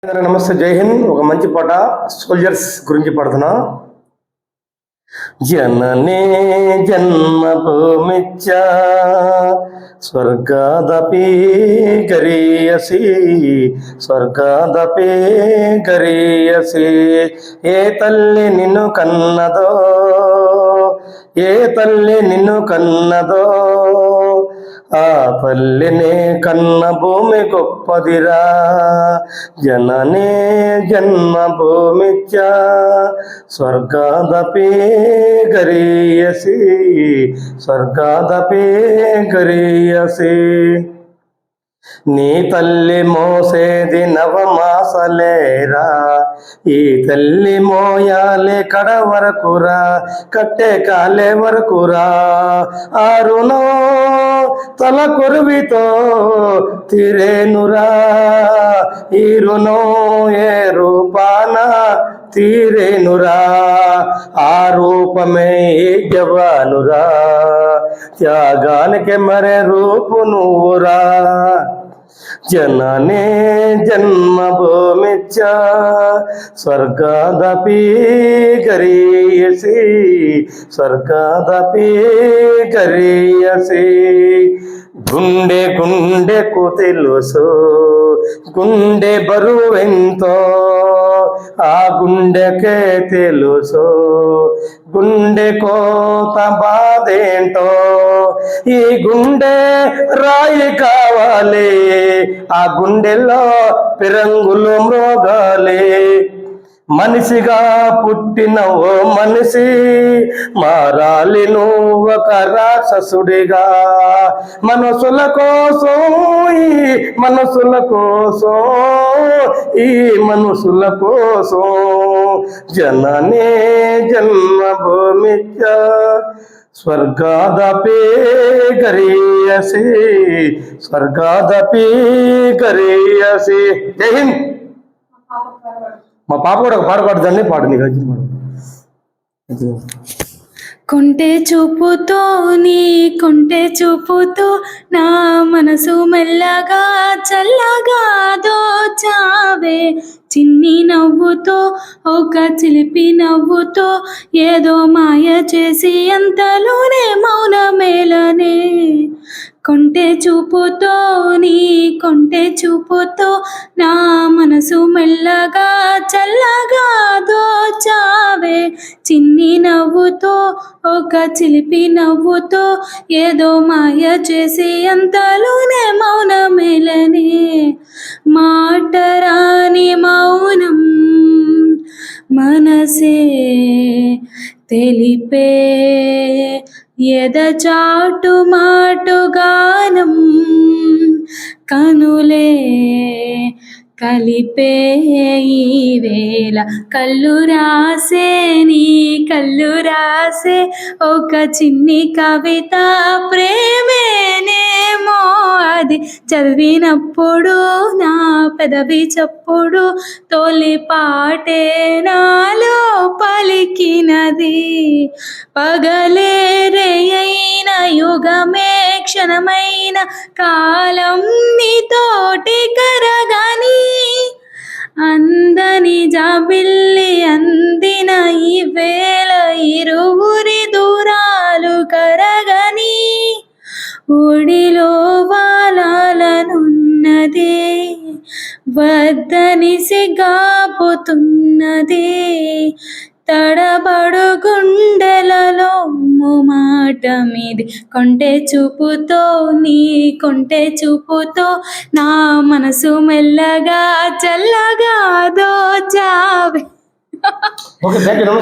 నమస్తే, జై హింద్. ఒక మంచి పాట సోల్జర్స్ గురించి పాడుతున్నా. జననే జన్మభూమిచ్చ స్వర్గాదపి గరీయసి స్వర్గాదపి గరీయసి. ఏ తల్లి నిన్ను కన్నదో, ఏ తల్లి నిన్ను కన్నదో, ఆ తల్లిని కన్న భూమి గొప్పదిరా. జననే జన్మభూమిచ్చ స్వర్గాదపి గరీయసి స్వర్గాదపి గరీయసి. నీ తల్లి మోసేది నవమాసలేరా, ఈ తల్లి మోయాలే కడ వరకురా, కట్టే కాలే వరకురా. ఆ రుణం తల కొరువితో తీరేనురా, ఈ రుణం ఏ రూపాన తీరేనురా. ఆ రూపమే జవానురా, త్యాగానికి మరే రూపు నువ్వురా. జననే జన్మభూమిచ్చ స్వర్గాదపి గరీయసి స్వర్గాదపి గరీయసి. గుండె గుండెకు తెలుసు గుండె బరువెంతో, ఆ గుండెకే తెలుసు గుండె కోత బాధేంటో. ఈ గుండె రాయి కావాలి, ఆ గుండెలో పిరంగులు మ్రోగాలి. మనిషిగా పుట్టిన ఓ మనిషి మారాలి నువ్వు ఒక రాక్షసుడిగా. మనసుల కోసం ఈ మనసుల కోసం ఈ మనసుల కోసం జననే జన్మభూమిచ్చ స్వర్గాదపి గరీయసి స్వర్గాదపి గరీయసి. జై హింద్. మా పాప కూడా ఒక పాట పాడుదాన్ని, పాడు నీకు వచ్చిన పాడు. కొంటె చూపుతో నీ కొంటె చూపుతో నా మనసు మెల్లగా చల్లగా దోచావే. చిన్ని నవ్వుతో ఒక చిలిపి నవ్వుతో ఏదో మాయ చేసి అంతలోనే మౌనమేలనే. కొంటె చూపుతో నీ కొంటె చూపుతో నా మనసు మెల్లగా చల్లగా దోచావే. చిన్ని నవ్వుతో ఒక చిలిపి నవ్వుతో ఏదో మాయ చేసి అంతలోనే మౌనమేలనే. మాటరాని మౌనం మనసే తెలిపే, ఎదచాటు మాటు గానం కనులే కలిపే. ఈ వేళ కళ్ళు రాసే నీ కళ్ళు రాసే ఒక చిన్ని కవిత ప్రేమేనేమో. అది చదివినప్పుడు నా పెదవి చప్పుడు తొలి పాటే నాలో పలికినది. పగలే రేయైన యుగమే క్షణమైన కాలం నీతోటి కరగని. అందని జాబిల్లి అందిన ఈ వేళ ఇరువురి దూరాలు కరగని. ఒడిలో వాలాలనున్నదే వద్దని సిగ్గాపుతున్నదే. తడబడు గుండెలలో మాట మీది కొంటె చూపుతో నీ కొంటె చూపుతో నా మనసు మెల్లగా చల్లగా దోచావే. Okay, thank you. నమస్తే.